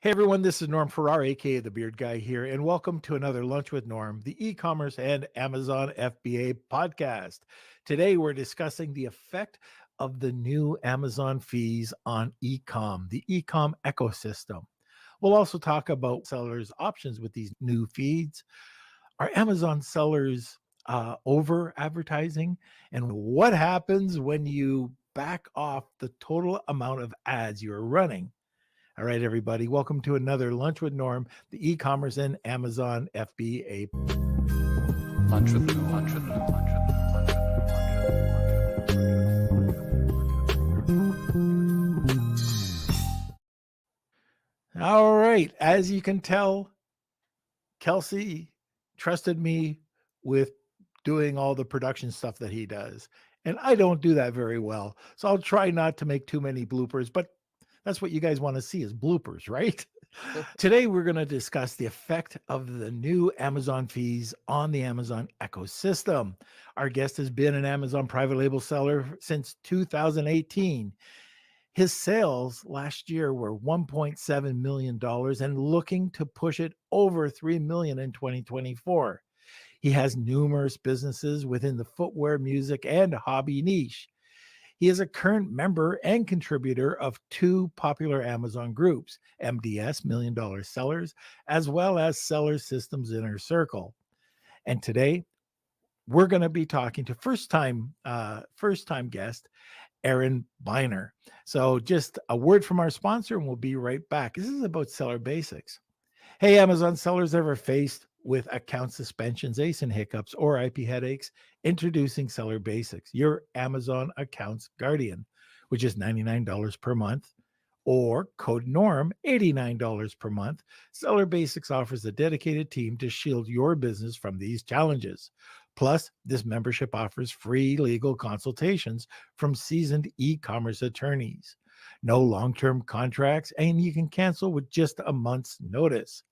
Hey everyone, this is Norm Farrar, aka the Beard Guy here, and welcome to another Lunch with Norm, the e-commerce and Amazon FBA podcast. Today we're discussing the effect of the new Amazon fees on the e-com ecosystem. We'll also talk about sellers' options with these new feeds. Are Amazon sellers over advertising? And what happens when you back off the total amount of ads you're running? All right, everybody, welcome to another Lunch with Norm, the e-commerce and Amazon FBA. Lunch with Norm. Lunch with Norm. Lunch All right, as you can tell, Kelsey trusted me with doing all the production stuff that he does. And I don't do that very well. So I'll try not to make too many bloopers, but that's what you guys want to see is bloopers, right? Today, we're going to discuss the effect of the new Amazon fees on the Amazon ecosystem. Our guest has been an Amazon private label seller since 2018. His sales last year were $1.7 million and looking to push it over $3 million in 2024. He has numerous businesses within the footwear, music, and hobby niche. He is a current member and contributor of two popular Amazon groups, MDS, Million Dollar Sellers, as well as Seller Systems Inner Circle. And today, we're going to be talking to first-time guest, Aaron Biner. So just a word from our sponsor, and we'll be right back. This is about seller basics. Hey, Amazon sellers, ever faced with account suspensions, ASIN hiccups, or IP headaches? Introducing Seller Basics, your Amazon accounts guardian, which is $99 per month, or code NORM, $89 per month. Seller Basics offers a dedicated team to shield your business from these challenges. Plus, this membership offers free legal consultations from seasoned e-commerce attorneys. No long-term contracts, and you can cancel with just a month's notice.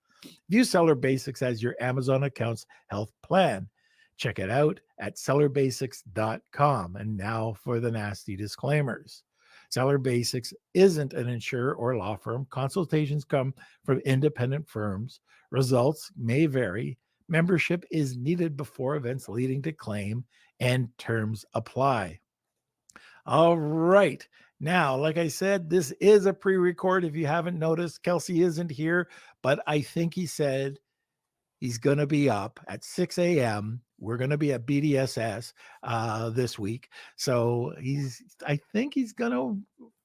View Seller Basics as your Amazon account's health plan. Check it out at sellerbasics.com. And now for the nasty disclaimers. Seller Basics isn't an insurer or law firm. Consultations come from independent firms. Results may vary. Membership is needed before events leading to claim, and terms apply. All right. Now, like I said, this is a pre-record. If you haven't noticed, Kelsey isn't here, but I think he said he's going to be up at 6 a.m. We're going to be at BDSS this week. So I think he's going to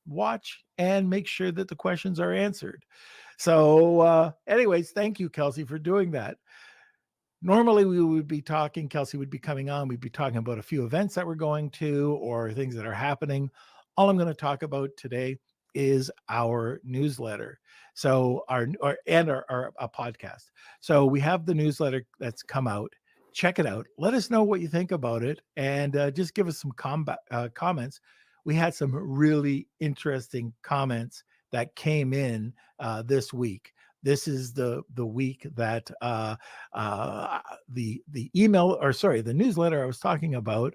watch and make sure that the questions are answered. So anyways, thank you, Kelsey, for doing that. Normally we would be talking, Kelsey would be coming on. We'd be talking about a few events that we're going to or things that are happening. All I'm going to talk about today is our newsletter. So our podcast. So we have the newsletter that's come out. Check it out. Let us know what you think about it, and just give us some comments. We had some really interesting comments that came in this week. This is the week that the newsletter I was talking about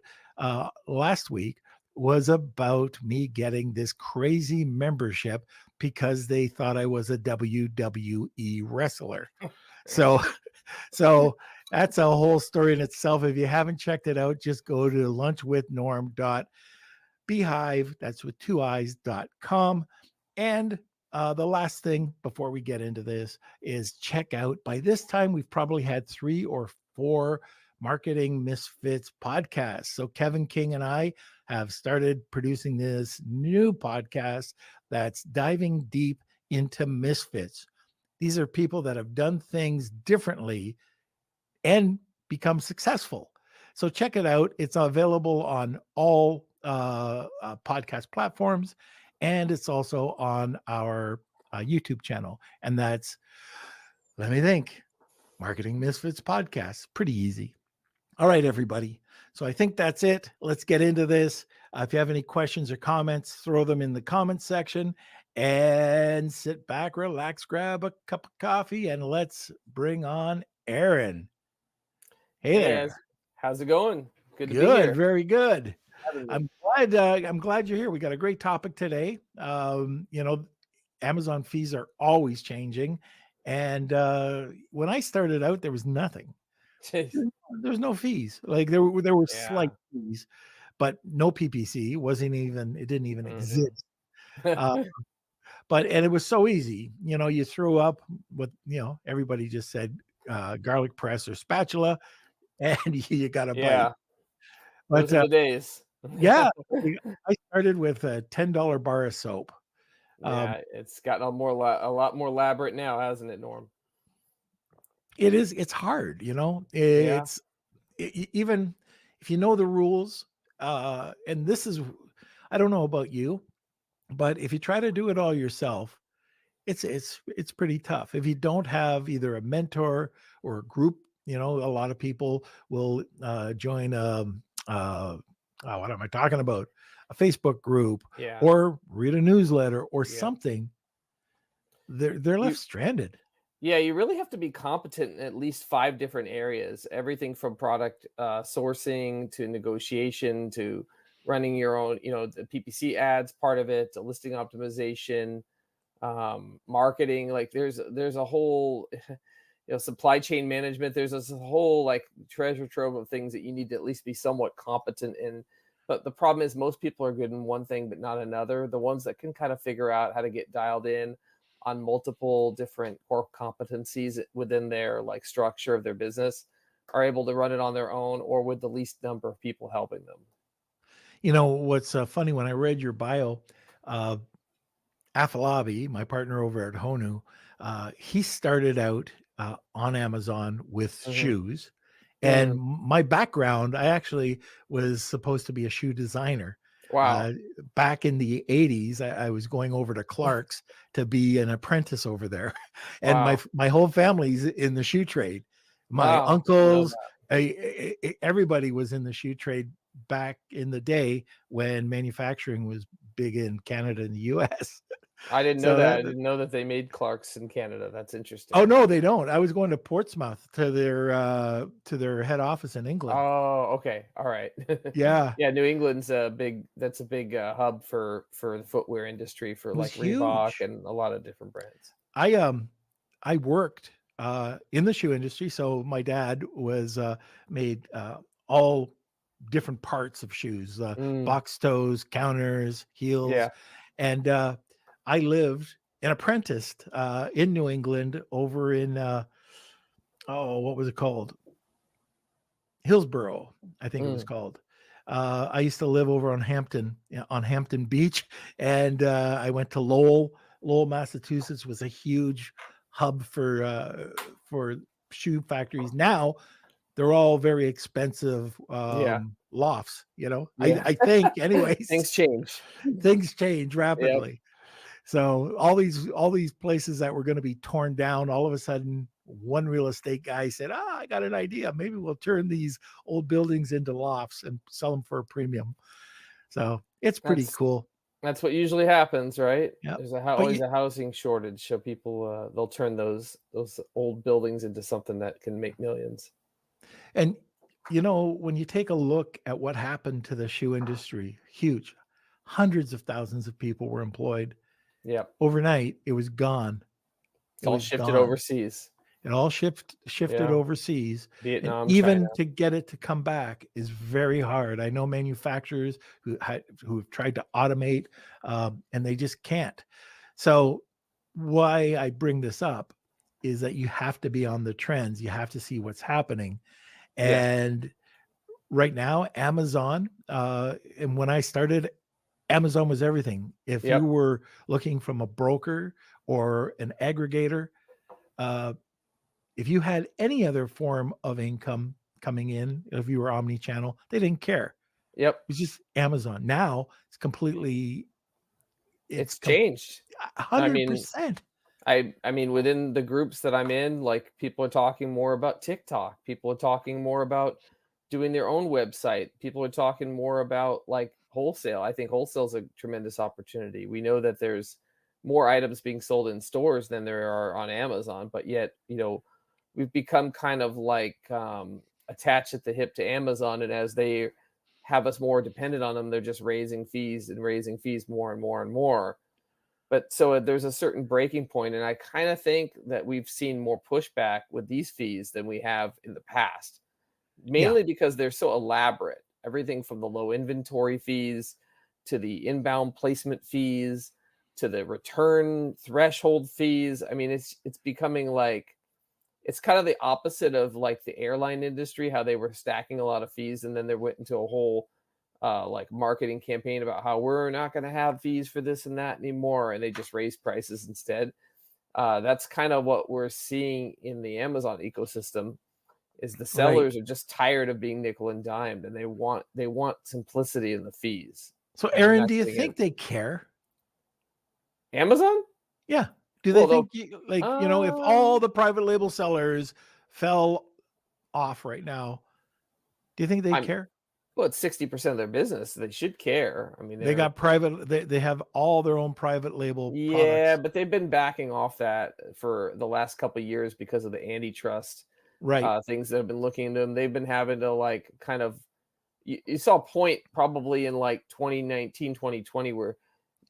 last week was about me getting this crazy membership because they thought I was a WWE wrestler. So that's a whole story in itself. If you haven't checked it out, just go to lunchwithnorm.beehive, that's with 2i's.com. And the last thing before we get into this is check out, by this time, we've probably had 3 or 4 Marketing Misfits podcasts. So Kevin King and I have started producing this new podcast that's diving deep into misfits. These are people that have done things differently and become successful. So check it out. It's available on all podcast platforms, and it's also on our YouTube channel. And that's, let me think, Marketing Misfits Podcast. Pretty easy. All right, everybody. So I think that's it. Let's get into this. If you have any questions or comments, throw them in the comments section, and sit back, relax, grab a cup of coffee, and let's bring on Aaron. Hey there. How's it going? Good to be Good, here. very good. I'm glad you're here. We got a great topic today. Amazon fees are always changing. And when I started out, there was nothing. Jeez. There's no fees. Like there were slight Yeah. fees, but no PPC wasn't even. It didn't even Mhm. exist. Uh, but and it was so easy. You threw up what everybody just said, garlic press or spatula, and you got a bite. Yeah. But Those are the days. yeah, I started with a $10 bar of soap. Um, Yeah, it's gotten a lot more elaborate now, hasn't it, Norm? it's hard. Yeah. Even if you know the rules, and this is, I don't know about you, but if you try to do it all yourself, it's pretty tough. If you don't have either a mentor or a group, a lot of people will join what am I talking about? A Facebook group Yeah. or read a newsletter or Yeah. something. They're left You stranded. Yeah, you really have to be competent in at least 5 different areas. Everything from product, sourcing to negotiation to running your own, the PPC ads part of it, to listing optimization, marketing. Like there's a whole, supply chain management. There's this whole like treasure trove of things that you need to at least be somewhat competent in. But the problem is most people are good in one thing but not another. The ones that can kind of figure out how to get dialed in on multiple different core competencies within their like structure of their business are able to run it on their own or with the least number of people helping them. What's funny when I read your bio, uh, Afalabi, my partner over at Honu, he started out on Amazon with Hmm. shoes. And Mm, my background, I actually was supposed to be a shoe designer. wow. Uh, Back in the 80s, I was going over to Clark's to be an apprentice over there. And my Wow. my whole family's in the shoe trade. My Wow. Didn't know uncles, that. everybody was in the shoe trade back in the day when manufacturing was big in Canada and the US. I didn't know So that. I that didn't know that they made Clarks in Canada. That's oh, interesting. no, they don't. I was going to Portsmouth to their head office in England. Oh, okay. All right. Yeah, Yeah, New England's a big that's a big, hub for the footwear industry for, it was like, Reebok huge. and a lot of different brands. I, um, I worked, in the shoe industry, so my dad made, all different parts of shoes, Mm, box toes, counters, heels, yeah. and, I lived and apprenticed, in New England over in, oh, what was it called? Hillsborough, I think it was Mm, called. I used to live over on Hampton Beach, and I went to Lowell. Lowell, Massachusetts was a huge hub for shoe factories. Now they're all very expensive yeah, lofts. yeah. I think, anyways, Things change. things change Yep, rapidly. So all these places that were going to be torn down, all of a sudden, one real estate guy said, "Ah, I got an idea. Maybe we'll turn these old buildings into lofts and sell them for a premium." So it's pretty that's cool. that's what usually happens, right? Yeah. There's But always a housing shortage, so people, they'll turn those old buildings into something that can make millions. and when you take a look at what happened to the shoe industry, huge. Hundreds of thousands of people were employed. Yep. Overnight, it was gone. It's It all was shifted gone. overseas. It all shifted Yeah. overseas, and Vietnam, China. even to get it to come back is very hard. I know manufacturers who've tried to automate, and they just can't. So, why I bring this up is that you have to be on the trends. You have to see what's happening. Yes. And right now, Amazon, and when I started, Amazon was everything. If you Yep. were looking from a broker or an aggregator, uh, if you had any other form of income coming in, if you were omni-channel, they didn't care. Yep. It's just Amazon. Now it's completely it's It's changed. I mean, 100%. within the groups that I'm in, like people are talking more about TikTok. People are talking more about doing their own website. People are talking more about like wholesale. I think wholesale is a tremendous opportunity. We know that there's more items being sold in stores than there are on Amazon, but yet, we've become kind of like attached at the hip to Amazon. And as they have us more dependent on them, they're just raising fees and raising fees more and more and more. But so there's a certain breaking point, and I kind of think that we've seen more pushback with these fees than we have in the past, Yeah. mainly because they're so elaborate. Everything from the low inventory fees to the inbound placement fees to the return threshold fees. I mean, it's becoming like it's kind of the opposite of like the airline industry, how they were stacking a lot of fees, and then they went into a whole like marketing campaign about how we're not going to have fees for this and that anymore, and they just raise prices instead. That's kind of what we're seeing in the Amazon ecosystem. Is the Right. sellers are just tired of being nickel and dimed, and they want simplicity in the fees, So, and they're Aaron, not do you getting it. think they care? Amazon? Yeah. Do they Well, think they'll like, if um, all the private label sellers fell off right now, do you think they I'm care? well, it's 60% of their business. They should care. I mean, They they're got private they have all their own private label yeah, products. but they've been backing off that for the last couple of years because of the antitrust Right. things that have been looking into them. They've been having to like kind of you saw a point probably in like 2019, 2020 where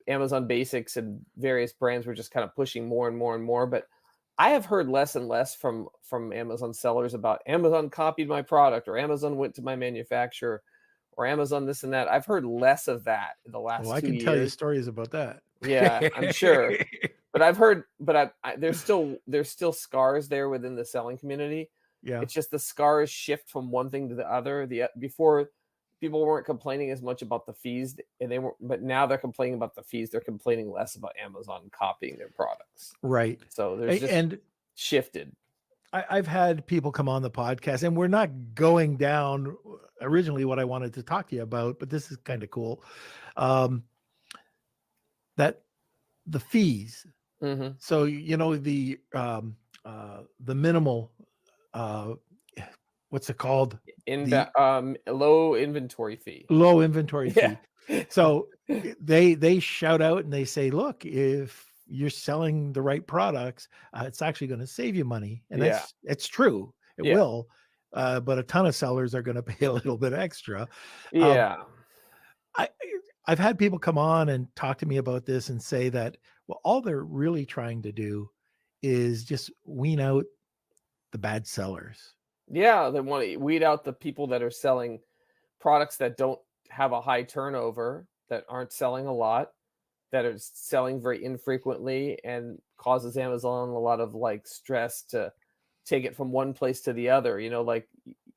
Amazon Basics and various brands were just kind of pushing more and more and more. But I have heard less and less from Amazon sellers about Amazon copied my product or Amazon went to my manufacturer or Amazon this and that. I've heard less of that in the Well, last I two can tell you years. stories about that. Yeah, I'm sure. But I've heard, but there's still scars there within the selling community. Yeah. It's just the scars shift from one thing to the other. Before people weren't complaining as much about the fees, and they were, but now they're complaining about the fees. They're complaining less about Amazon copying their products. Right. So there's just And shifted. I've had people come on the podcast, and we're not going down originally what I wanted to talk to you about, but this is kind of cool. Um, that the fees. Hmm. So the minimal uh, what's it called? The Low inventory fee. low inventory Yeah. fee. So they shout out and they say, look, if you're selling the right products, it's actually going to save you money, and Yeah. it's true. It Yeah. will, but a ton of sellers are going to pay a little bit extra. Um, Yeah. I I've had people come on and talk to me about this and say that well, all they're really trying to do is just wean out the bad sellers. Yeah, they want to weed out the people that are selling products that don't have a high turnover, that aren't selling a lot, that are selling very infrequently and causes Amazon a lot of like stress to take it from one place to the other. Like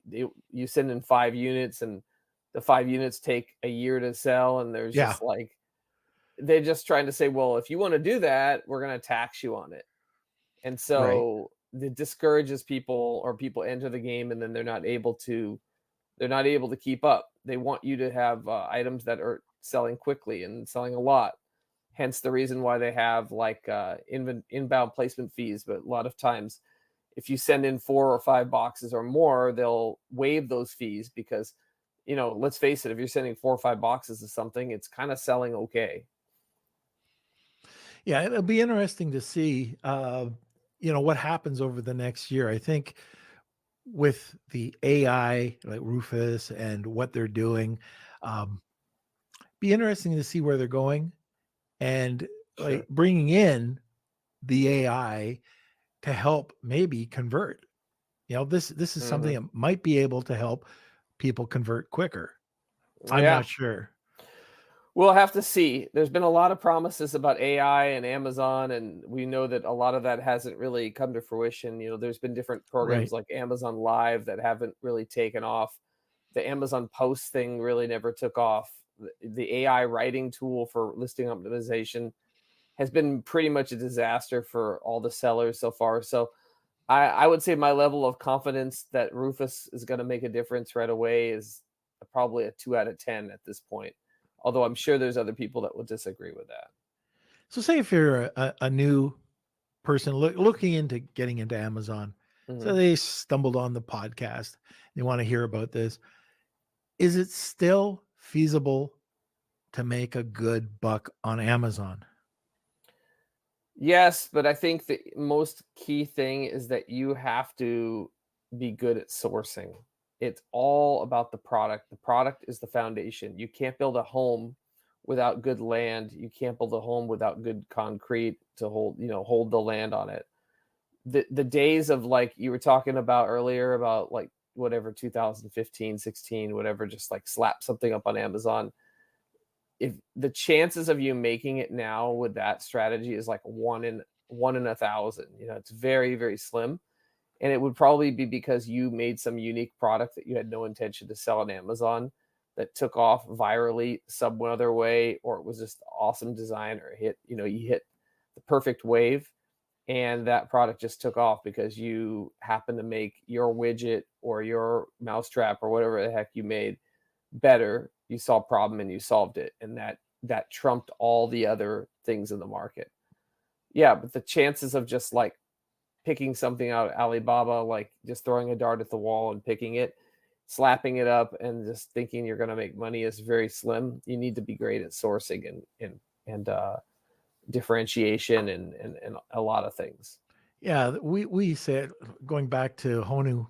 you send in 5 units and the 5 units take a year to sell, and there's Yeah, just like they're just trying to say, well, if you want to do that, we're going to tax you on it. And right. so it discourages people, or people enter the game and then they're not able to keep up. They want you to have items that are selling quickly and selling a lot. Hence the reason why they have like inbound placement fees. But a lot of times, if you send in 4 or 5 boxes or more, they'll waive those fees because, let's face it, if you're sending 4 or 5 boxes of something, it's kind of selling okay. Yeah, it'll be interesting to see, what happens over the next year. I think with the AI, like Rufus and what they're doing, um, be interesting to see where they're going and Sure. like bringing in the AI to help maybe convert. This is something Hmm. that might be able to help people convert quicker. I'm Yeah. not sure. We'll have to see. There's been a lot of promises about AI and Amazon, and we know that a lot of that hasn't really come to fruition. There's been different programs Right. like Amazon Live that haven't really taken off. The Amazon Post thing really never took off. The AI writing tool for listing optimization has been pretty much a disaster for all the sellers so far. So I would say my level of confidence that Rufus is going to make a difference right away is probably a 2 out of 10 at this point. Although I'm sure there's other people that will disagree with that. So say if you're a new person looking into getting into Amazon, so Mhm. they stumbled on the podcast, they want to hear about this. Is it still feasible to make a good buck on Amazon? Yes, but I think the most key thing is that you have to be good at sourcing. It's all about the product. The product is the foundation. You can't build a home without good land. You can't build a home without good concrete to hold the land on it. The days of, like you were talking about earlier, about like whatever 2015, 16, whatever, just like slap something up on Amazon. If the chances of you making it now with that strategy is like one in 1,000, it's very, very slim. And it would probably be because you made some unique product that you had no intention to sell on Amazon that took off virally some other way, or it was just awesome design, or you hit the perfect wave, and that product just took off because you happened to make your widget or your mousetrap or whatever the heck you made better. You saw a problem and you solved it, and that trumped all the other things in the market. Yeah, but the chances of just like picking something out of Alibaba, like just throwing a dart at the wall and picking it, slapping it up, and just thinking you're going to make money is very slim. You need to be great at sourcing and differentiation and a lot of things. Yeah, we said, going back to Honu,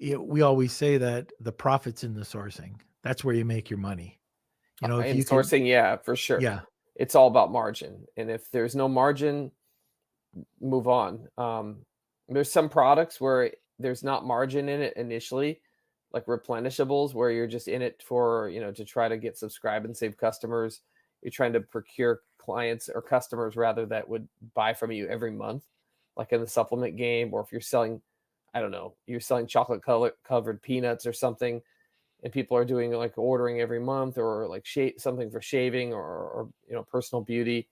we always say that the profit's in the sourcing. That's where you make your money. If In you can, sourcing, yeah, for sure. yeah, It's all about margin. And if there's no margin, move on. There's some products where there's not margin in it initially, like replenishables, where you're just in it for, to try to get subscribe and save customers. You're trying to procure clients or customers rather that would buy from you every month, like in the supplement game, or if you're selling, I don't know, you're selling chocolate covered peanuts or something, and people are doing like ordering every month, or like something for shaving, or personal beauty.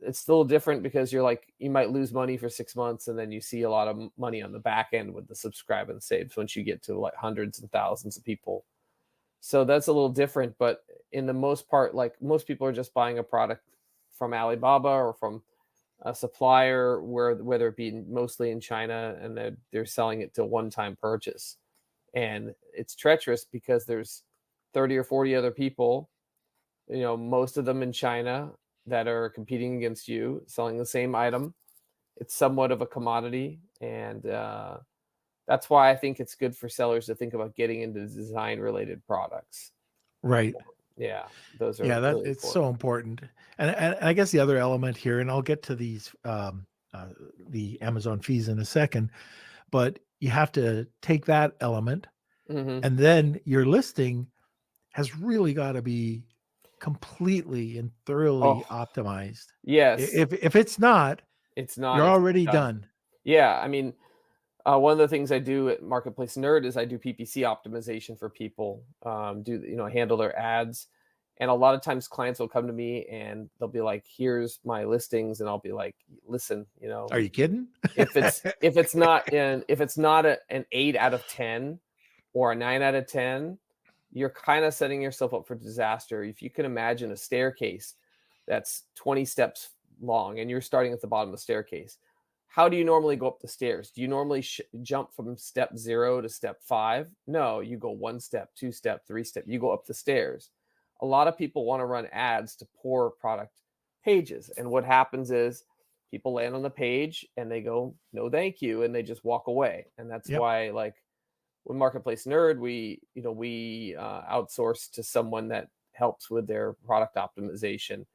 It's still different because you might lose money for 6 months, and then you see a lot of money on the back end with the subscribe and saves once you get to like hundreds and thousands of people. So that's a little different, but in the most part, like most people are just buying a product from Alibaba or from a supplier, whether it be mostly in China, and they're selling it to one-time purchase. And it's treacherous because there's 30 or 40 other people, most of them in China, that are competing against you, selling the same item. It's somewhat of a commodity, and that's why I think it's good for sellers to think about getting into design-related products. right. Yeah, those are Yeah, that really it's important. so important. And I guess the other element here, and I'll get to the Amazon fees in a second, but you have to take that element, Mhm. and then your listing has really got to be completely and thoroughly Oh, optimized. yes. If it's not, It's not, you're it's already done. done. Yeah, I mean, one of the things I do at Marketplace Nerd is I do PPC optimization for people, handle their ads. And a lot of times clients will come to me and they'll be like, "Here's my listings," and I'll be like, "Listen, Are you kidding? if it's not an 8 out of 10 or a 9 out of 10, you're kind of setting yourself up for disaster. If you can imagine a staircase that's 20 steps long and you're starting at the bottom of the staircase, how do you normally go up the stairs? Do you normally jump from step 0 to step 5? No, you go 1 step, 2 step, 3 step. You go up the stairs. A lot of people want to run ads to poor product pages. And what happens is people land on the page and they go, "No, thank you," and they just walk away. And that's Yep. why, like, with Marketplace Nerd, we outsource to someone that helps with their product optimization,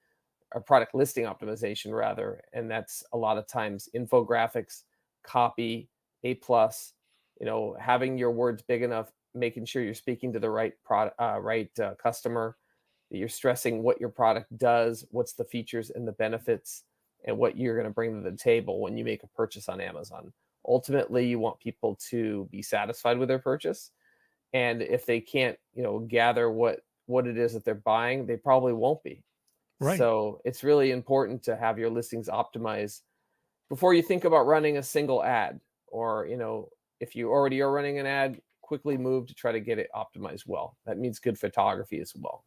or product listing optimization rather. And that's a lot of times infographics, copy, A plus, having your words big enough, making sure you're speaking to the right customer, that you're stressing what your product does, what's the features and the benefits, and what you're going to bring to the table when you make a purchase on Amazon. Ultimately, you want people to be satisfied with their purchase. And if they can't, gather what it is that they're buying, they probably won't be. Right. So it's really important to have your listings optimized before you think about running a single ad. Or, if you already are running an ad, quickly move to try to get it optimized well. That means good photography as well.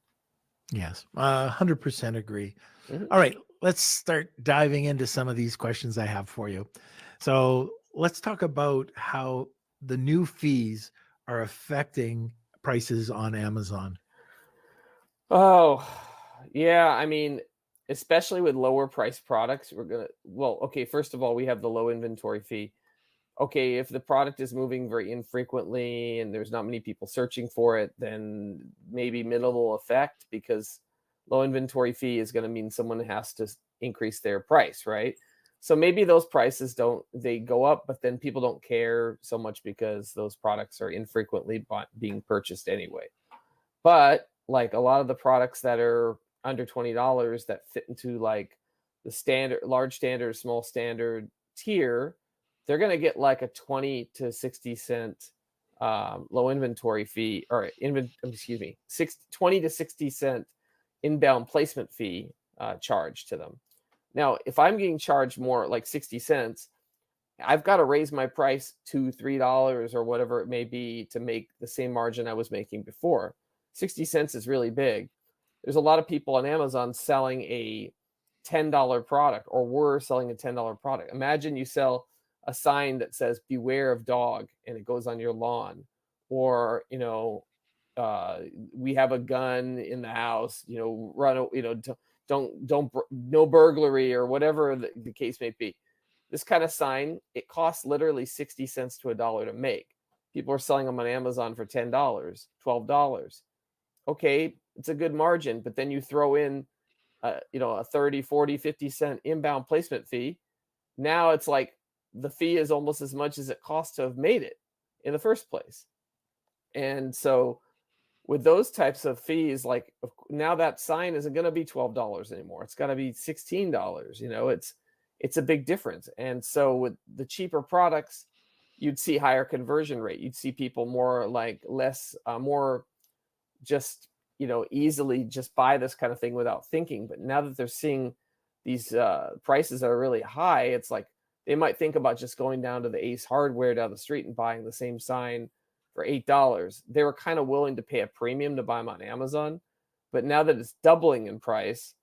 Yes. 100% agree. Mhm. All right, let's start diving into some of these questions I have for you. So let's talk about how the new fees are affecting prices on Amazon. Oh, yeah. I mean, especially with lower price products, well, okay, first of all, we have the low inventory fee. okay, if the product is moving very infrequently and there's not many people searching for it, then maybe minimal effect, because low inventory fee is going to mean someone has to increase their price, right? So maybe those prices don't, they go up, but then people don't care so much because those products are infrequently being purchased anyway. But like a lot of the products that are under $20 that fit into like the standard, large standard, small standard tier, they're going to get like a 20 to 60 cent low inventory fee, or excuse me, 20 to 60 cent inbound placement fee charged to them. Now, if I'm getting charged more like 60 cents, I've got to raise my price to $3 or whatever it may be to make the same margin I was making before. 60 cents is really big. There's a lot of people on Amazon selling a $10 product, or were selling a $10 product. Imagine you sell a sign that says beware of dog and it goes on your lawn, or, uh, we have a gun in the house, run, no burglary, or whatever the case may be. This kind of sign, it costs literally 60 cents to $1 to make. People are selling them on Amazon for $10, $12. Okay, it's a good margin, but then you throw in a 30, 40, 50 cent inbound placement fee. Now it's like the fee is almost as much as it costs to have made it in the first place. And so with those types of fees, like now that sign isn't going to be $12 anymore. It's got to be $16. It's a big difference. And so with the cheaper products, you'd see higher conversion rate. You'd see people more like less, more just, easily just buy this kind of thing without thinking. But now that they're seeing these prices that are really high, it's like they might think about just going down to the Ace Hardware down the street and buying the same sign for $8. They were kind of willing to pay a premium to buy them on Amazon. But now that it's doubling in price,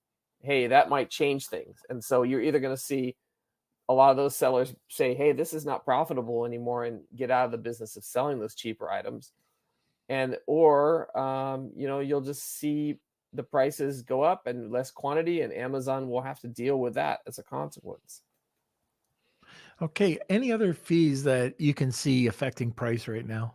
hey, that might change things. And so you're either going to see a lot of those sellers say, hey, this is not profitable anymore, and get out of the business of selling those cheaper items. Or you'll just see the prices go up and less quantity, and Amazon will have to deal with that as a consequence. Okay. Any other fees that you can see affecting price right now?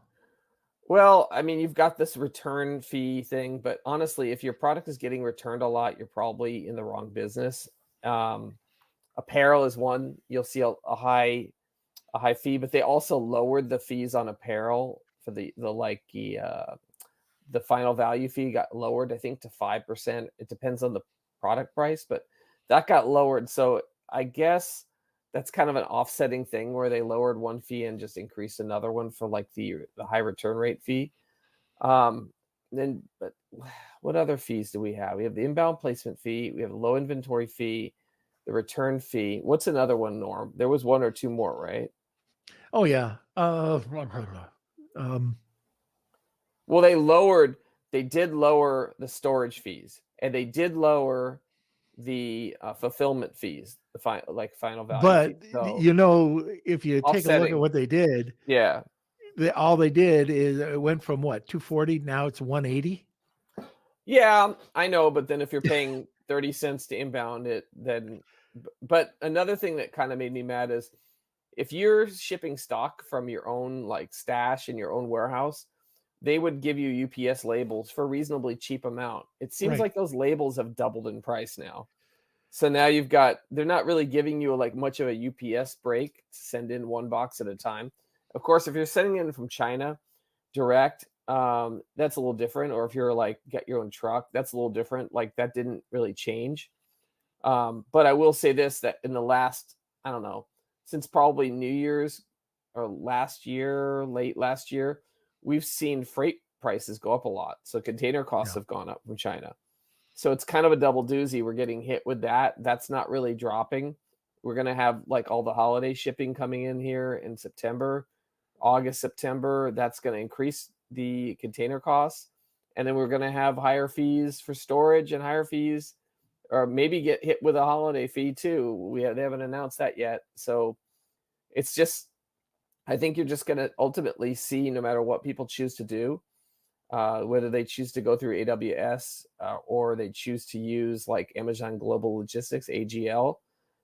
Well, I mean, you've got this return fee thing, but honestly, if your product is getting returned a lot, you're probably in the wrong business. Um, Apparel is one. You'll see a high fee, but they also lowered the fees on apparel for the final value fee got lowered, I think, to 5%. It depends on the product price, but that got lowered. So I guess that's kind of an offsetting thing where they lowered one fee and just increased another one for like the high return rate fee. But what other fees do we have? We have the inbound placement fee, we have a low inventory fee, the return fee. What's another one, Norm? There was one or two more, right? Oh yeah. Um, Well, they did lower the storage fees, and they did lower the fulfillment fees, the final value fee. but So if you take a look at offsetting, what they did, yeah, all they did is it went from what, 240, now it's 180. yeah, I know. But then if you're paying 30 cents to inbound it, then, but another thing that kind of made me mad is if you're shipping stock from your own like stash in your own warehouse, they would give you UPS labels for a reasonably cheap amount. It seems Right. like those labels have doubled in price now. So now they're not really giving you like much of a UPS break to send in one box at a time. Of course, if you're sending in from China direct, that's a little different. Or if you're like get your own truck, that's a little different. Like that didn't really change. But I will say this, that in the last, I don't know, since probably New Year's or late last year, we've seen freight prices go up a lot. So container costs Yeah. have gone up from China. So it's kind of a double doozy. We're getting hit with that. That's not really dropping. We're going to have like all the holiday shipping coming in here in September, August, September. That's going to increase the container costs. And then we're going to have higher fees for storage and higher fees, or maybe get hit with a holiday fee too. They haven't announced that yet. So it's just, I think you're just going to ultimately see, no matter what people choose to do, whether they choose to go through AWS or they choose to use like Amazon Global Logistics, AGL,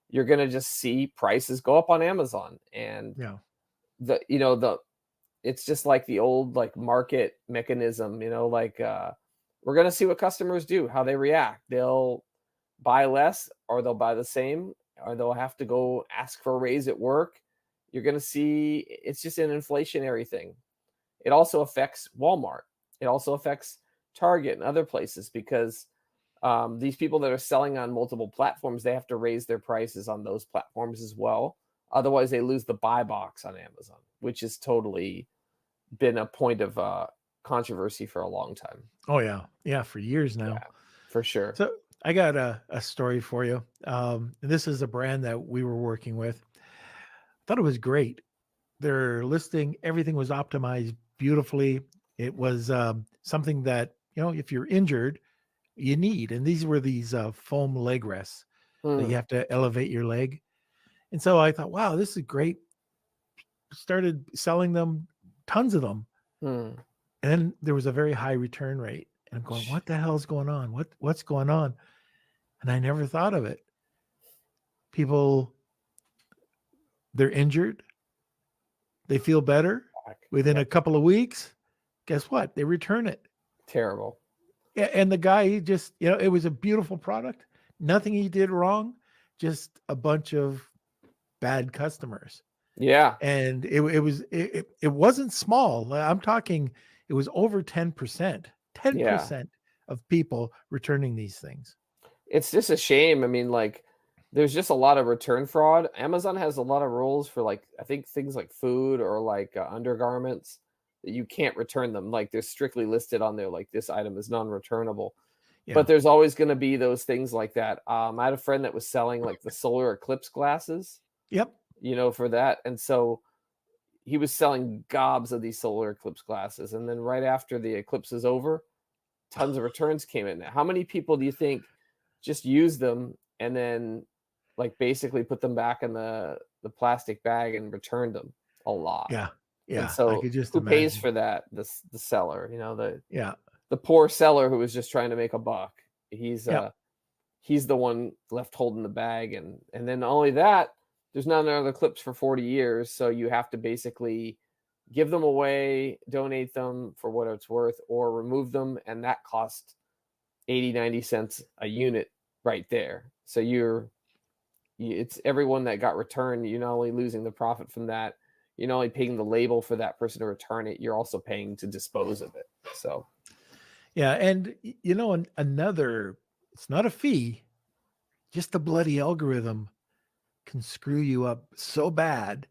you're going to just see prices go up on Amazon. And Yeah. the it's just like the old like market mechanism, like we're gonna see what customers do, how they react. They'll buy less, or they'll buy the same, or they'll have to go ask for a raise at work. You're gonna see it's just an inflationary thing. It also affects Walmart. It also affects Target and other places because these people that are selling on multiple platforms, they have to raise their prices on those platforms as well. Otherwise, they lose the buy box on Amazon, which has totally been a point of controversy for a long time. Oh yeah. Yeah, for years now. Yeah, for sure. So I got a story for you. This is a brand that we were working with. Thought it was great. Their listing, everything was optimized beautifully. It was something that, if you're injured, you need. And these were these foam leg rests that you Hmm. have to elevate your leg. And so I thought, wow, this is great. Started selling them, tons of them. Hmm. And then there was a very high return rate. And I'm going, what the hell's going on? What's going on? And I never thought of it. People, they're injured, they feel better. Within Yep. a couple of weeks, guess what? They return it. Terrible. And the guy, he just, it was a beautiful product. Nothing he did wrong, just a bunch of bad customers. Yeah. And it wasn't small. I'm talking, it was over 10%, Yeah. 10% of people returning these things. It's just a shame. I mean, like, there's just a lot of return fraud. Amazon has a lot of rules for, like, I think things like food or like undergarments that you can't return them. Like, they're strictly listed on there, like, this item is non-returnable. Yeah. But there's always going to be those things like that. I had a friend that was selling like the solar eclipse glasses, Yep. for that. And so he was selling gobs of these solar eclipse glasses. And then right after the eclipse is over, tons of returns came in. How many people do you think just use them and then like basically put them back in the plastic bag and returned them? A lot. Yeah. And Yeah. I so could just who pays imagine. for that? The seller, Yeah. the poor seller who was just trying to make a buck. He's Yep. he's the one left holding the bag, and then not only that, there's not another clips for 40 years, so you have to basically give them away, donate them for what it's worth, or remove them, and that costs 80-90 cents a unit right there. So it's everyone that got returned. You're not only losing the profit from that, you're not only paying the label for that person to return it, you're also paying to dispose of it. So Yeah. And, another, it's not a fee, just the bloody algorithm can screw you up so bad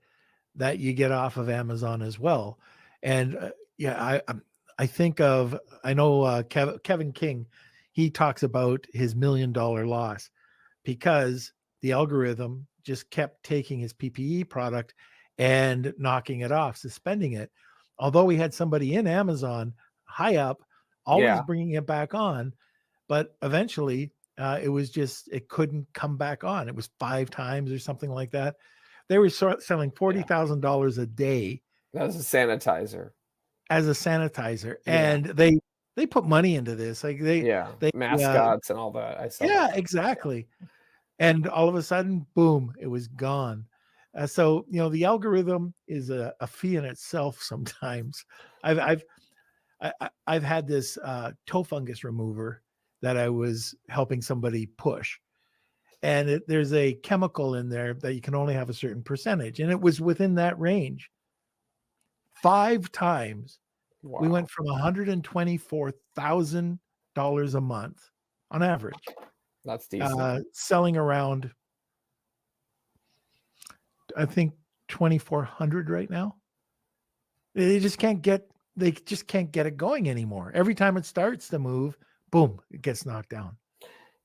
that you get off of Amazon as well. And yeah, I think of, I know Kevin King, he talks about his $1 million loss because the algorithm just kept taking his PPE product and knocking it off, suspending it. Although we had somebody in Amazon high up, always yeah, bringing it back on, but eventually it couldn't come back on. It was 5 times or something like that. They were selling yeah, $40,000 a day that was a sanitizer. as a sanitizer, Yeah, and they put money into this. Like yeah, they mascots and all that. I saw that. yeah, exactly. And all of a sudden, boom, it was gone. So the algorithm is a fee in itself. Sometimes I've I've I've had this toe fungus remover that I was helping somebody push, and there's a chemical in there that you can only have a certain percentage, and it was within that range. 5 times we Wow, went from $124,000 a month on average, that's decent. selling around, I think, 2,400 right now. They just can't get they just can't get it going anymore. Every time it starts to move, boom, it gets knocked down.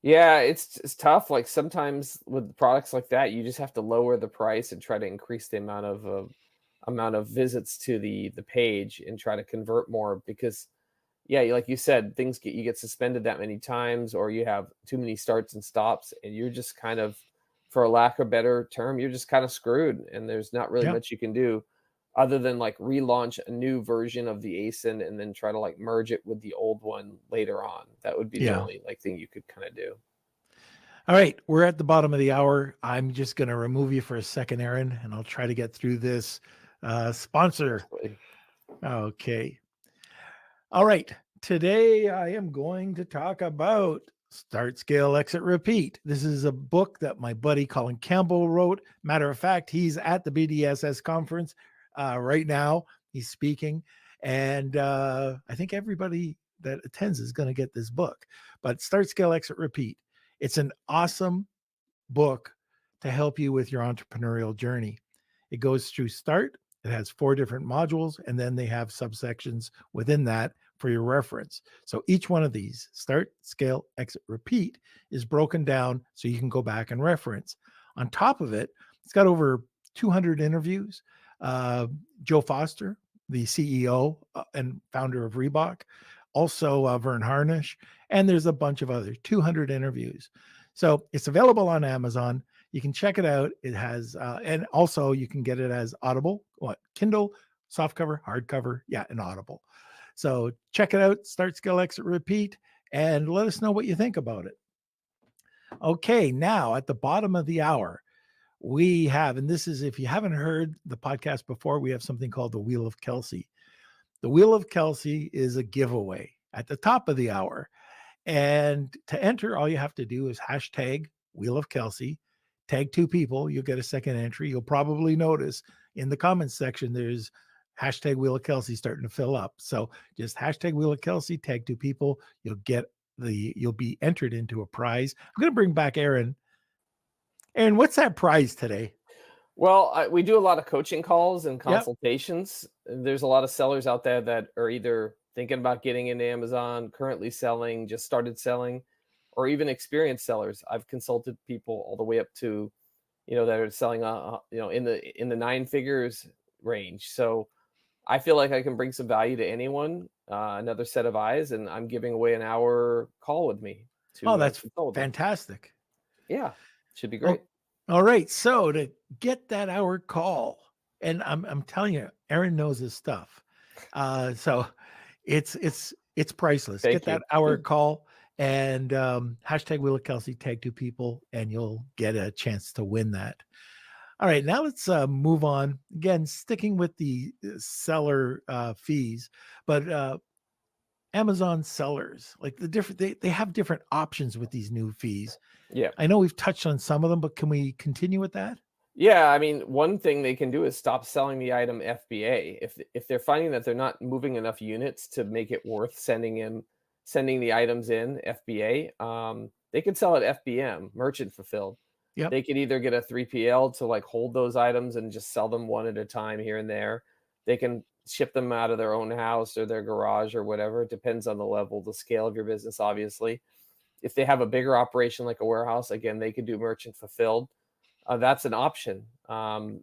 Yeah, it's tough. Like sometimes with products like that, you just have to lower the price and try to increase the amount of visits to the page and try to convert more because yeah, like you said, you get suspended that many times, or you have too many starts and stops, and you're just kind of, for a lack of a better term, you're just kind of screwed. And there's not really Yeah, much you can do other than like relaunch a new version of the ASIN and then try to like merge it with the old one later on. That would be the yeah. only like thing you could kind of do. All right, we're at the bottom of the hour. I'm just going to remove you for a second, Aaron, and I'll try to get through this sponsor. Seriously. Okay. All right. Today I am going to talk about Start, Scale, Exit, Repeat. This is a book that my buddy Colin Campbell wrote. Matter of fact, he's at the BDSS conference right now. He's speaking. And I think everybody that attends is going to get this book. But Start, Scale, Exit, Repeat. It's an awesome book to help you with your entrepreneurial journey. It goes through Start. It has 4 different modules, and then they have subsections within that for your reference. So each one of these, Start, Scale, Exit, Repeat, is broken down so you can go back and reference. On top of it, it's got over 200 interviews. Joe Foster, the CEO and founder of Reebok, also Vern Harnish, and there's a bunch of others, 200 interviews. So it's available on Amazon. You can check it out. It has, and also you can get it as Audible, Kindle, softcover, hardcover, and Audible. So check it out. Start, Scale, Exit, Repeat, and let us know what you think about it. Okay, now at the bottom of the hour, we have, and this is if you haven't heard the podcast before, we have something called the Wheel of Kelsey. The Wheel of Kelsey is a giveaway at the top of the hour. And to enter, all you have to do is hashtag Wheel of Kelsey, tag 2 people, you'll get a second entry. You'll probably notice in the comments section, there's hashtag Wheel of Kelsey starting to fill up. So just hashtag Wheel of Kelsey, tag 2 people, you'll be entered into a prize. I'm going to bring back Aaron. Aaron, what's that prize today? Well, we do a lot of coaching calls and Yep. consultations. There's a lot of sellers out there that are either thinking about getting into Amazon, currently selling, just started selling, or even experienced sellers. I've consulted people all the way up to, that are selling, in the 9 figures range. So I feel like I can bring some value to anyone, another set of eyes, and I'm giving away an hour call with me Oh, to that's consult them. fantastic. Yeah, should be Oh, great. all right. So to get that hour call, and I'm telling you, Aaron knows his stuff. So it's priceless. Get Thank you. that hour call and hashtag Wheel of Kelsey, tag 2 people, and you'll get a chance to win that. All right, now let's move on. Again, sticking with the seller fees, but Amazon sellers, like they have different options with these new fees. Yeah. I know we've touched on some of them, but can we continue with that? Yeah, I mean, one thing they can do is stop selling the item FBA. If they're finding that they're not moving enough units to make it worth sending the items in FBA, they could sell it FBM, merchant fulfilled. Yep. They could either get a 3PL to like hold those items and just sell them one at a time here and there. They can ship them out of their own house or their garage or whatever. It depends on the level, the scale of your business, obviously. If they have a bigger operation like a warehouse, again, they could do merchant fulfilled. That's an option,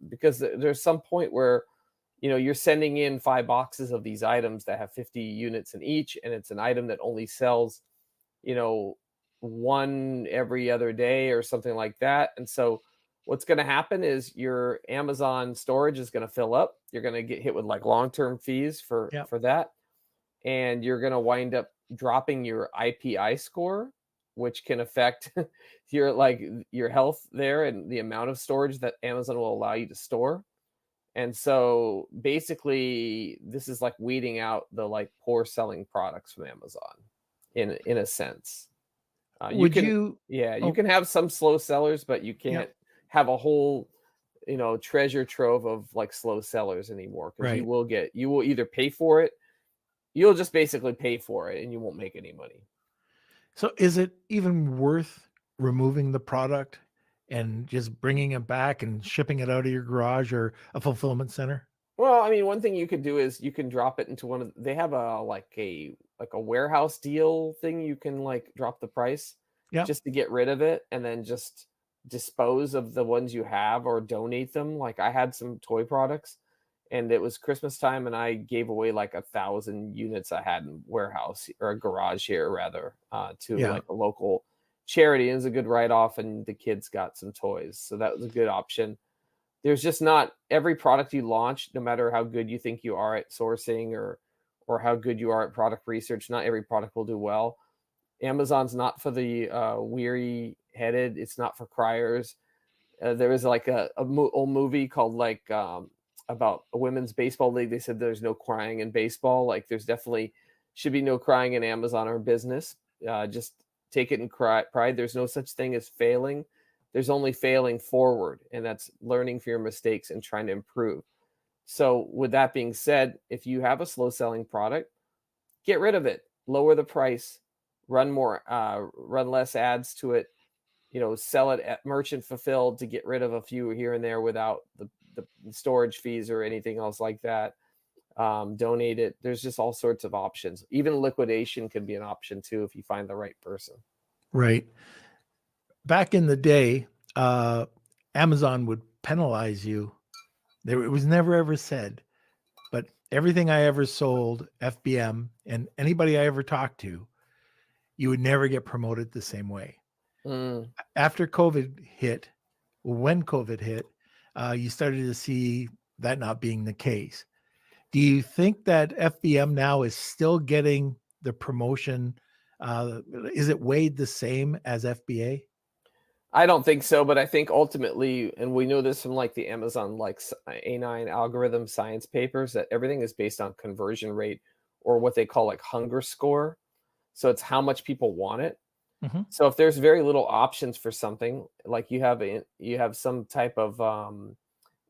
because there's some point where you're sending in 5 boxes of these items that have 50 units in each, and it's an item that only sells you know one every other day or something like that. And so what's going to happen is your Amazon storage is going to fill up. You're going to get hit with like long-term fees for Yep. that, and you're going to wind up dropping your IPI score, which can affect your health there and the amount of storage that Amazon will allow you to store. And so basically this is like weeding out the like poor selling products from Amazon in a sense. You Would can you? Yeah, you Oh, can have some slow sellers, but you can't yep. have a whole treasure trove of like slow sellers anymore, because Right. you will either pay for it. You'll just basically pay for it and you won't make any money. So is it even worth removing the product and just bringing it back and shipping it out of your garage or a fulfillment center? Well, I mean, one thing you could do is you can drop it into they have a warehouse deal thing. You can like drop the price Yep. just to get rid of it and then just dispose of the ones you have or donate them. Like I had some toy products and it was Christmas time and I gave away like 1,000 units I had in warehouse or a garage here rather, to Yeah. like a local charity. It was a good write-off and the kids got some toys. So that was a good option. There's just not every product you launch, no matter how good you think you are at sourcing or how good you are at product research, not every product will do well. Amazon's not for the weary headed. It's not for criers. There was like old movie called like about a women's baseball league. They said there's no crying in baseball. Like there's definitely should be no crying in Amazon or business. Just take it in pride. There's no such thing as failing. There's only failing forward, and that's learning from your mistakes and trying to improve. So, with that being said, if you have a slow selling product, get rid of it, lower the price, run less ads to it, sell it at merchant fulfilled to get rid of a few here and there without the storage fees or anything else like that. Donate it. There's just all sorts of options. Even liquidation can be an option too if you find the right person. Right. Back in the day, Amazon would penalize you. It was never ever said, but everything I ever sold, FBM, and anybody I ever talked to, you would never get promoted the same way. Mm. After COVID hit, when COVID hit, you started to see that not being the case. Do you think that FBM now is still getting the promotion? Is it weighed the same as FBA? I don't think so, but I think ultimately, and we know this from like the Amazon A9 algorithm science papers, that everything is based on conversion rate or what they call like hunger score. So it's how much people want it. Mhm. So if there's very little options for something, like you have some type of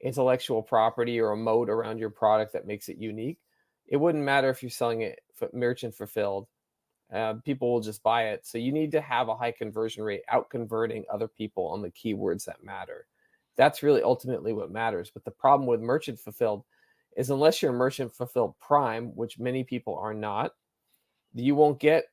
intellectual property or a moat around your product that makes it unique, it wouldn't matter if you're selling it merchant fulfilled. People will just buy it. So you need to have a high conversion rate, out converting other people on the keywords that matter. That's really ultimately what matters. But the problem with merchant fulfilled is unless you're merchant fulfilled prime, which many people are not, you won't get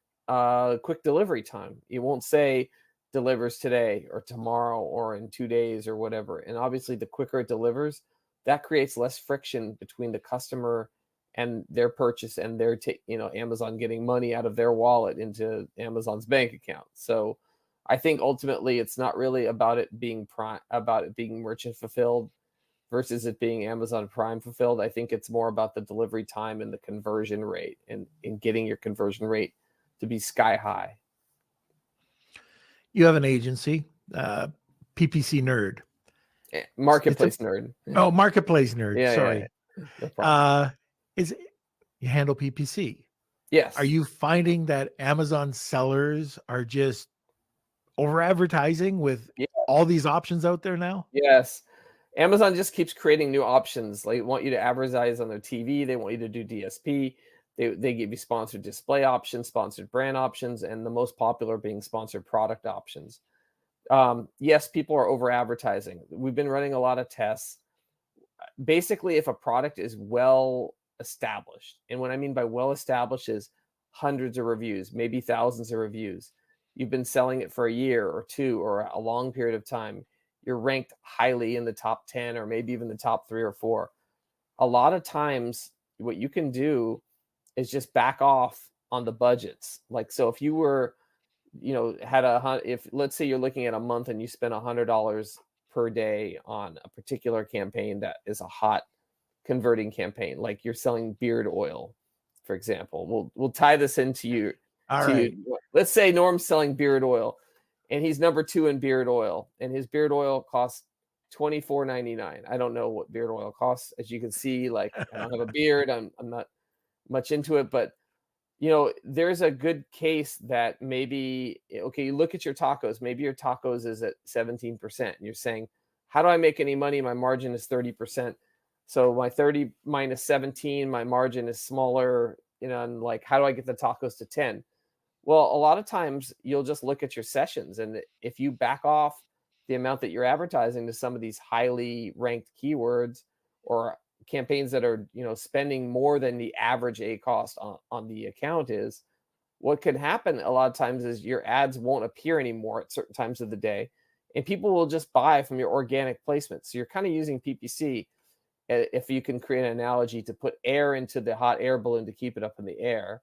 quick delivery time. It won't say delivers today or tomorrow or in 2 days or whatever. And obviously, the quicker it delivers, that creates less friction between the customer and their purchase and their Amazon getting money out of their wallet into Amazon's bank account. So I think ultimately it's not really about it being merchant fulfilled versus it being Amazon Prime fulfilled. I think it's more about the delivery time and the conversion rate and in getting your conversion rate to be sky high. You have an agency, PPC Nerd. It's a Marketplace nerd. marketplace nerd. Yeah. Sorry. No problem. Is you handle PPC? Are Yes. you finding that Amazon sellers are just over advertising with all these options out there now? Yes. Amazon just keeps creating new options. They want you to advertise on their TV. They want you to do DSP. They give you sponsored display options, sponsored brand options, and the most popular being sponsored product options. Yes, people are over advertising. We've been running a lot of tests. Basically, if a product is well established, and what I mean by well established is hundreds of reviews, maybe thousands of reviews, you've been selling it for a year or two or a long period of time, you're ranked highly in the top 10 or maybe even the top 3 or 4. A lot of times, what you can do is just back off on the budgets. Like, so if you were, if let's say you're looking at a month and you spend $100 per day on a particular campaign that is a hot converting campaign, like you're selling beard oil, for example. We'll tie this into you All to right. you. Let's say Norm's selling beard oil and he's number 2 in beard oil, and his beard oil costs $24.99. I don't know what beard oil costs. As you can see, like I don't have a beard. I'm not much into it, but there's a good case that maybe, okay, you look at your tacos, maybe your tacos is at 17%, and you're saying, how do I make any money? My margin is 30%. So my 30 minus 17, my margin is smaller, and like, how do I get the tacos to 10? Well, a lot of times you'll just look at your sessions, and if you back off the amount that you're advertising to some of these highly ranked keywords or campaigns that are, spending more than the average A cost on the account is, what could happen a lot of times is your ads won't appear anymore at certain times of the day, and people will just buy from your organic placement. So you're kind of using PPC, if you can create an analogy, to put air into the hot air balloon to keep it up in the air.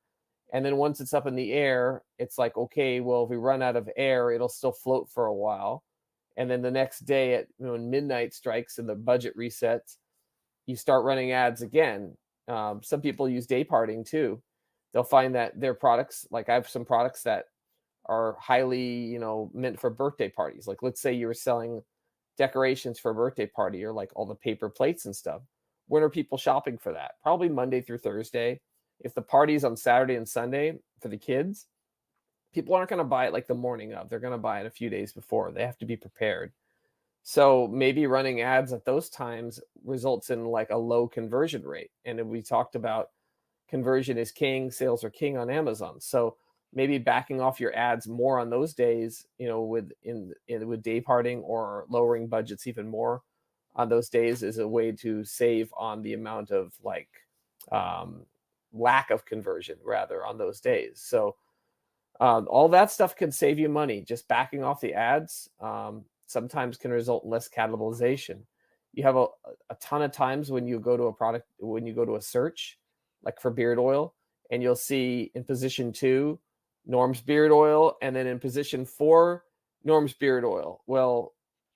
And then once it's up in the air, it's like, okay, well, if we run out of air, it'll still float for a while. And then the next day when midnight strikes and the budget resets, you start running ads again. Some people use day parting too. They'll find that their products, like I have some products that are highly, meant for birthday parties. Like let's say you were selling decorations for a birthday party or like all the paper plates and stuff. when are people shopping for that? Probably Monday through Thursday. If the party's on Saturday and Sunday for the kids, people aren't going to buy it like the morning of. They're going to buy it a few days before. They have to be prepared. So maybe running ads at those times results in like a low conversion rate. And we talked about conversion is king, sales are king on Amazon. So maybe backing off your ads more on those days, with day parting or lowering budgets even more on those days is a way to save on the amount of like lack of conversion rather on those days. So all that stuff can save you money. Just backing off the ads sometimes can result in less cannibalization. You have a ton of times when you go to a product, when you go to a search, like for beard oil, and you'll see in position 2, Norm's beard oil, and then in position 4, Norm's beard oil. Well,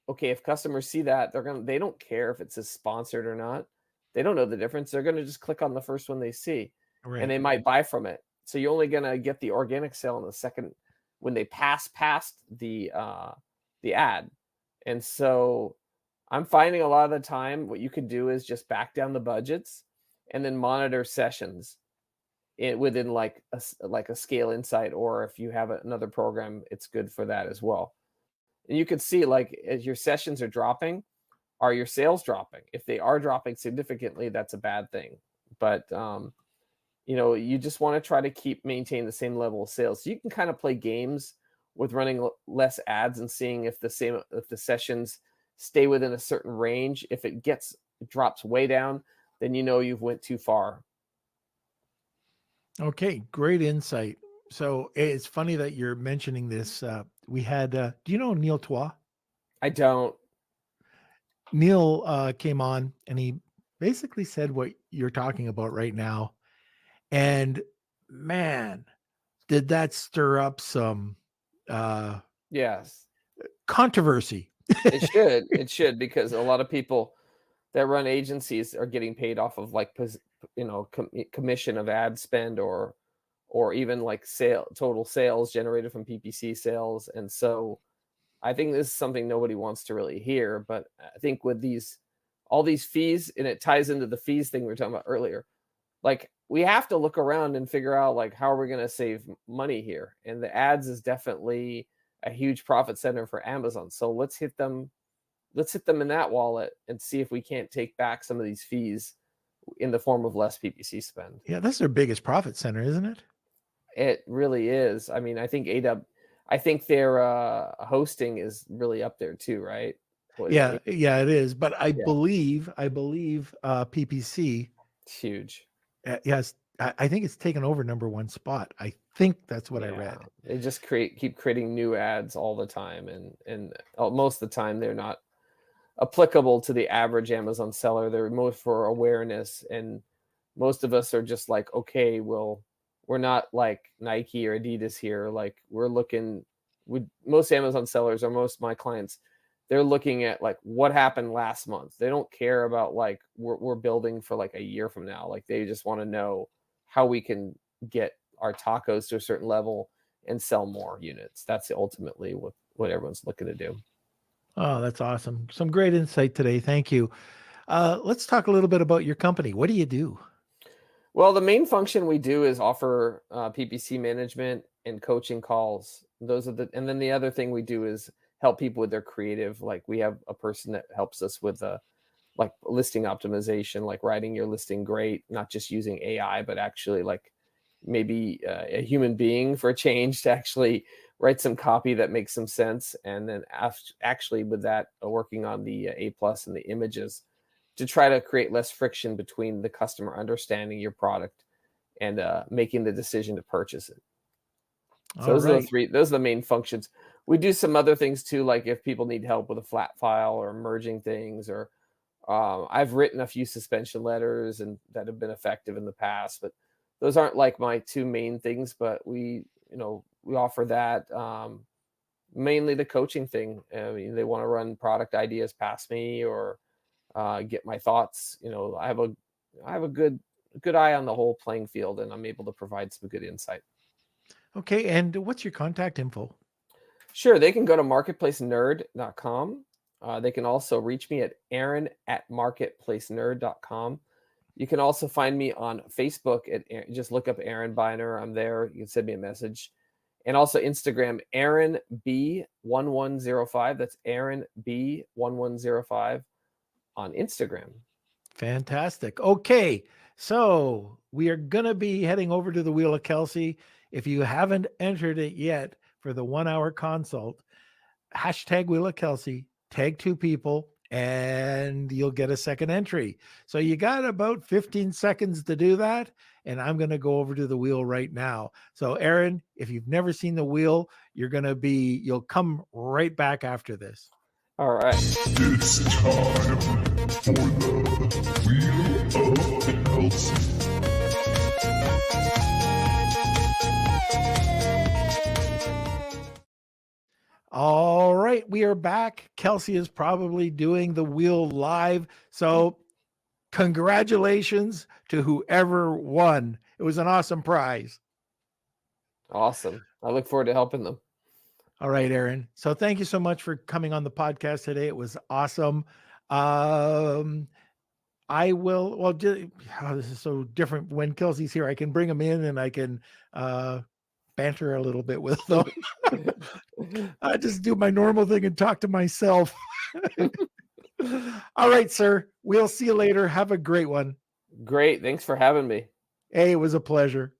okay, if customers see that, they don't care if it says sponsored or not. They don't know the difference. They're gonna just click on the first one they see, and they Right. might buy from it. So you're only gonna get the organic sale in the second when they pass past the ad. And so I'm finding a lot of the time what you could do is just back down the budgets and then monitor sessions within like a Scale Insight, or if you have another program, it's good for that as well. And you can see like as your sessions are dropping, are your sales dropping? If they are dropping significantly, that's a bad thing. But you just want to try to maintain the same level of sales. So you can kind of play games with running less ads and seeing if the sessions stay within a certain range. If it drops way down, then you've went too far. Okay, great insight. So it's funny that you're mentioning this. We had, do you know Neil Twa? I don't. Neil came on and he basically said what you're talking about right now. And man, did that stir up some Yes, controversy. it should. It should, because a lot of people that run agencies are getting paid off of like commission of ad spend, or even like total sales generated from PPC sales. And so I think this is something nobody wants to really hear. But I think with all these fees, and it ties into the fees thing we were talking about earlier, like we have to look around and figure out like how are we going to save money here. And the ads is definitely a huge profit center for Amazon. So let's hit them in that wallet and see if we can't take back some of these fees in the form of less PPC spend. Yeah, that's their biggest profit center, isn't it? It really is. I mean, I think their hosting is really up there too, right? What is Yeah, it? yeah, it is. But I Yeah, believe PPC it's huge. yes, I think it's taken over number one spot. I think that's what I Yeah, read. they just keep creating new ads all the time, and most of the time they're not applicable to the average Amazon seller. They're more for awareness, and most of us are just like, okay, well, we're not like Nike or Adidas here. Like we're looking with most Amazon sellers, or most of my clients, they're looking at like what happened last month. They don't care about like we're building for like a year from now. Like they just want to know how we can get our tacos to a certain level and sell more units. That's ultimately what everyone's looking to do. Oh, that's awesome. Some great insight today. Thank you. Let's talk a little bit about your company. What do you do? Well, the main function we do is offer PPC management and coaching calls. And then the other thing we do is help people with their creative. Like we have a person that helps us with like listing optimization, like writing your listing great, not just using AI, but actually like maybe a human being for a change to actually write some copy that makes some sense. And then actually with that, working on the A plus and the images to try to create less friction between the customer understanding your product and making the decision to purchase it. So All right. those are the main functions. We do some other things too, like if people need help with a flat file or merging things, or I've written a few suspension letters and that have been effective in the past, but those aren't like my two main things. But we offer that. Mainly the coaching thing. I mean, they want to run product ideas past me, or get my thoughts. I have a good eye on the whole playing field, and I'm able to provide some good insight. Okay. And what's your contact info? Sure, they can go to marketplacenerd.com, They can also reach me at aaron@marketplacenerd.com. You can also find me on Facebook just look up Aaron Biner. I'm there. You can send me a message. And also Instagram, Aaron B1105. That's Aaron B1105 on Instagram. Fantastic. Okay. So we are going to be heading over to the Wheel of Kelsey. If you haven't entered it yet for the 1-hour consult, hashtag Wheel of Kelsey, tag 2 people, and you'll get a second entry. So you got about 15 seconds to do that. And I'm going to go over to the wheel right now. So Aaron, if you've never seen the wheel, you'll come right back after this. All right. It's time for the Wheel of Kelsey. All right, we are back. Kelsey is probably doing the wheel live. So congratulations to whoever won. It was an awesome prize. Awesome. I look forward to helping them. All right, Aaron. So thank you so much for coming on the podcast today. It was awesome. I will, well, this is so different when Kelsey's here. I can bring him in and I can banter a little bit with them. I just do my normal thing and talk to myself. All right, sir. We'll see you later. Have a great one. Great. Thanks for having me. Hey, it was a pleasure.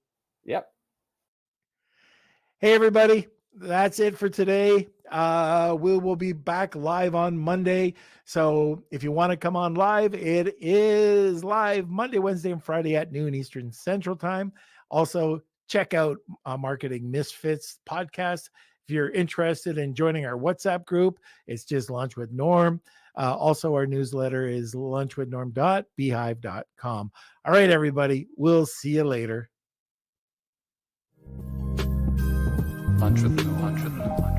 Yep. Hey, everybody. That's it for today. We will be back live on Monday. So if you want to come on live, it is live Monday, Wednesday, and Friday at noon Eastern Central Time. Also, check out Marketing Misfits podcast. If you're interested in joining our WhatsApp group, it's just Lunch with Norm. Also, our newsletter is lunchwithnorm.beehive.com. All right, everybody. We'll see you later. Lunch with Norm.